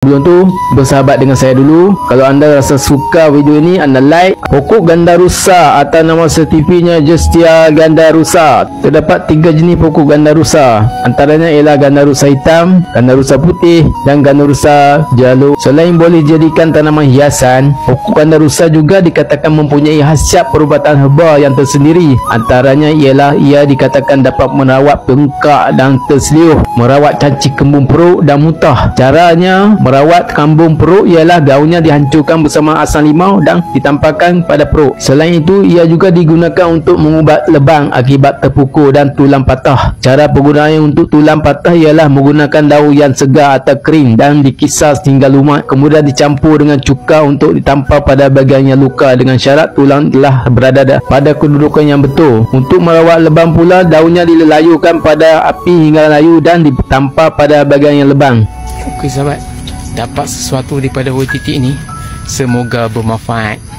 Sebelum tu, bersahabat dengan saya dulu. Kalau anda rasa suka video ini, anda like. Pokok gandarusa atau nama sertifinya Justia gandarusa. Terdapat 3 jenis pokok gandarusa. Antaranya ialah gandarusa hitam, gandarusa putih dan gandarusa jalur. Selain boleh dijadikan tanaman hiasan, pokok gandarusa juga dikatakan mempunyai khasiat perubatan herba yang tersendiri. Antaranya ialah ia dikatakan dapat merawat bengkak dan terseliuh, merawat cancing kembung perut dan muntah. Caranya merawat kambung perut ialah daunnya dihancurkan bersama asam limau dan ditampakkan pada perut. Selain itu, ia juga digunakan untuk mengubat lebam akibat terpukul dan tulang patah. Cara penggunaan untuk tulang patah ialah menggunakan daun yang segar atau kering dan dikisar sehingga lumat, kemudian dicampur dengan cuka untuk ditampar pada bahagian yang luka dengan syarat tulang telah berada pada kedudukan yang betul. Untuk merawat lebam pula, daunnya dilayukan pada api hingga layu dan ditampar pada bahagian yang lebam. Okey sahabat, dapat sesuatu daripada titik ni, semoga bermanfaat.